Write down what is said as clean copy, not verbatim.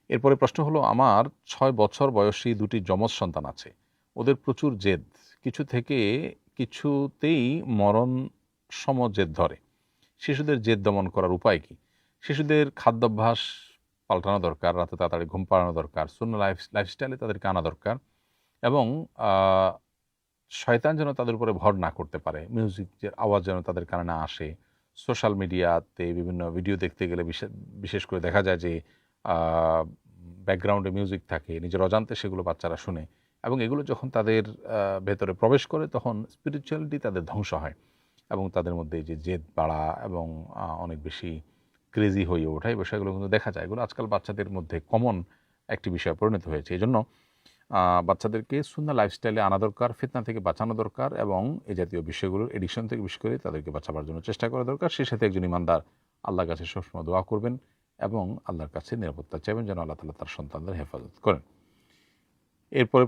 এরপরে প্রশ্ন হলো, আমার ৬ বছর বয়সী ২টি যমজ সন্তান আছে। ওদের প্রচুর জেদ। কিছু থেকে কিছুতেই মরণ সম জেদ ধরে। শিশুদের জেদ দমন করার উপায় কি? শিশুদের খাদ্যাভ্যাস পাল্টানো দরকার, রাতে তাড়াতাড়ি ঘুম পাড়ানো দরকার, সুন্নাহ লাইফস্টাইলে তাদেরকে আনা দরকার এবং আ শয়তান যেন তাদের উপরে ভর না করতে পারে। মিউজিকের আওয়াজ যেন তাদের কানে না আসে। সোশ্যাল মিডিয়াতে বিভিন্ন ভিডিও দেখতে গেলে বিশেষ করে দেখা যায় যে আ ব্যাকগ্রাউন্ডে মিউজিক থাকে। নিজের অজান্তে সেগুলো বাচ্চারা শুনে এবং এগুলো যখন তাদের ভেতরে প্রবেশ করে তখন স্পিরিচুয়ালিটি তাদের ধ্বংস হয় এবং তাদের মধ্যে এই যে জেদ বাড়া এবং অনেক বেশি ক্রেজি হয়ে ওঠা, এই বিষয়গুলো কিন্তু দেখা যায়। এগুলো আজকাল বাচ্চাদের মধ্যে কমন একটি বিষয়ে পরিণত হয়েছে। এজন্য বাচ্চাদেরকে সুন্নাহ লাইফস্টাইলে আনা দরকার, ফিতনা থেকে বাঁচানো দরকার এবং এই জাতীয় বিষয়গুলোর এডিকশন থেকে বিশেষ করে তাদেরকে বাঁচাবার জন্য চেষ্টা করা দরকার। সেই সাথে একজন ঈমানদার আল্লাহর কাছে সবসময় দোয়া করবেন এবং আল্লাহর কাছে নিরাপত্তা চাইবেন যেন আল্লাহ তাআলা তার সন্তানদের হেফাজত করেন। এরপরে